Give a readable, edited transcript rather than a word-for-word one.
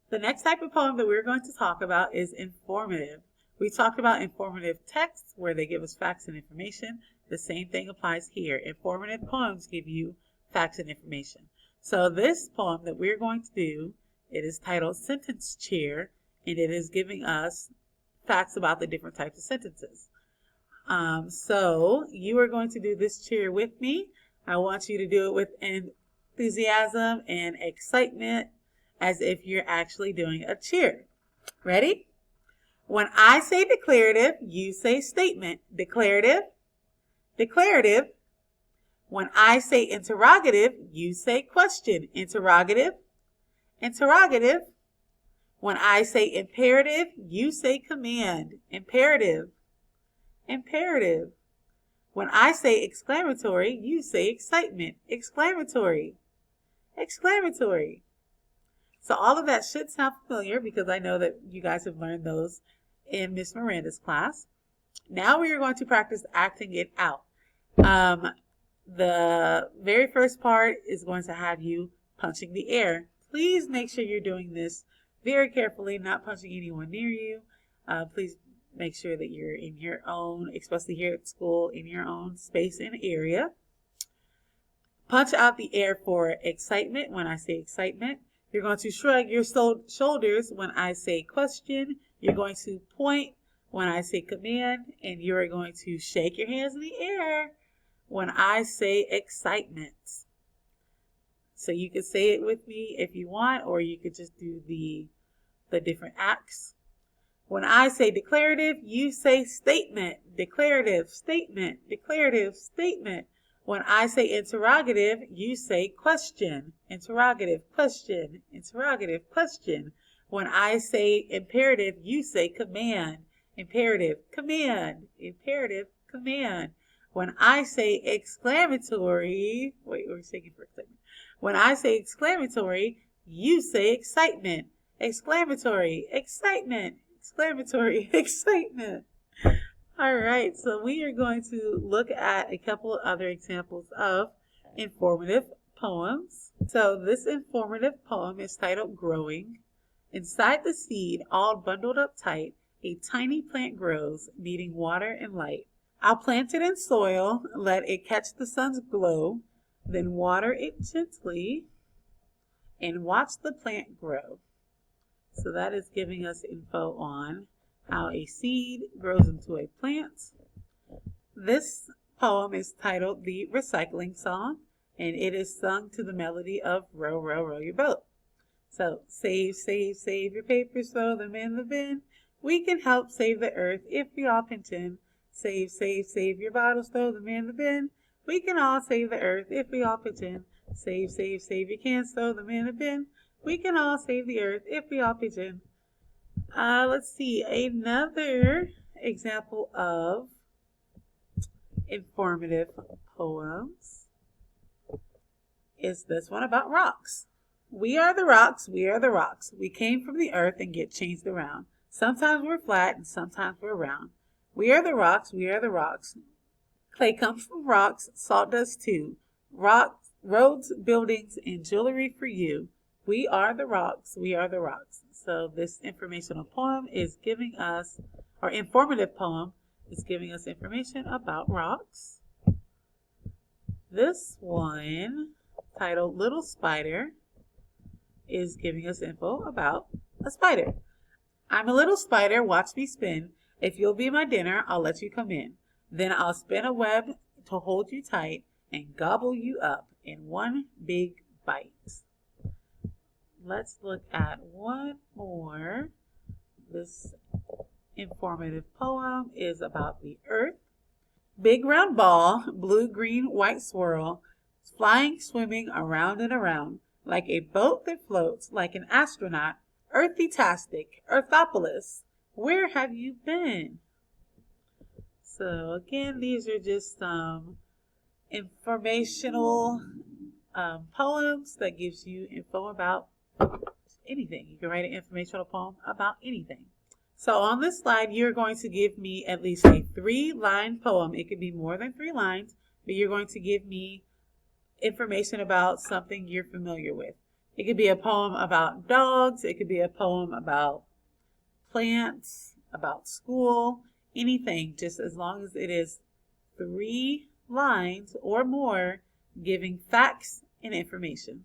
The next type of poem that we're going to talk about is informative. We talked about informative texts where they give us facts and information. The same thing applies here. Informative poems give you facts and information. So this poem that we're going to do, it is titled Sentence Cheer, and it is giving us facts about the different types of sentences. So you are going to do this cheer with me. I want you to do it with enthusiasm and excitement as if you're actually doing a cheer. Ready? When I say declarative, you say statement. Declarative, declarative. When I say interrogative, you say question. Interrogative, interrogative. When I say imperative, you say command. Imperative, imperative. When I say exclamatory, you say excitement. Exclamatory, exclamatory. So all of that should sound familiar because I know that you guys have learned those in Miss Miranda's class. Now we are going to practice acting it out. The very first part is going to have you punching the air. Please make sure you're doing this very carefully, not punching anyone near you. Please make sure that you're in your own, especially here at school, in your own space and area. Punch out the air for excitement when I say excitement. You're going to shrug your shoulders when I say question. You're going to point when I say command, and you're going to shake your hands in the air when I say excitement. So you could say it with me if you want, or you could just do the different acts. When I say declarative, you say statement. Declarative, statement, declarative, statement. When I say interrogative, you say question. Interrogative, question, interrogative, question. When I say imperative, you say command. Imperative, command, imperative, command. When I say exclamatory, wait, we're taking for excitement. When I say exclamatory, you say excitement. Exclamatory, excitement, exclamatory, excitement. All right, so we are going to look at a couple of other examples of informative poems. So this informative poem is titled Growing. Inside the seed, all bundled up tight, a tiny plant grows, needing water and light. I'll plant it in soil, let it catch the sun's glow, then water it gently, and watch the plant grow. So that is giving us info on how a seed grows into a plant. This poem is titled The Recycling Song, and it is sung to the melody of Row, Row, Row Your Boat. So save, save, save your papers, throw them in the bin. We can help save the earth if we all pinch in. Save, save, save your bottles, throw them in the bin. We can all save the earth if we all pitch in. Save, save, save your cans, throw them in the bin. We can all save the earth if we all pitch in. Let's see, another example of informative poems is this one about rocks. We are the rocks, we are the rocks. We came from the earth and get changed around. Sometimes we're flat and sometimes we're round. We are the rocks, we are the rocks. Clay comes from rocks, salt does too. Rocks, roads, buildings, and jewelry for you. We are the rocks, we are the rocks. So this informational poem is giving us, or informative poem is giving us information about rocks. This one, titled Little Spider, is giving us info about a spider. I'm a little spider, watch me spin. If you'll be my dinner, I'll let you come in. Then I'll spin a web to hold you tight and gobble you up in one big bite. Let's look at one more. This informative poem is about the earth. Big round ball, blue, green, white swirl, flying, swimming around and around, like a boat that floats, like an astronaut, earthy-tastic, Earthopolis, where have you been? So again, these are just some informational poems that gives you info about anything. You can write an informational poem about anything. So on this slide, you're going to give me at least a 3-line poem. It could be more than 3 lines, but you're going to give me information about something you're familiar with. It could be a poem about dogs. It could be a poem about plants, about school, anything, just as long as it is 3 lines or more giving facts and information.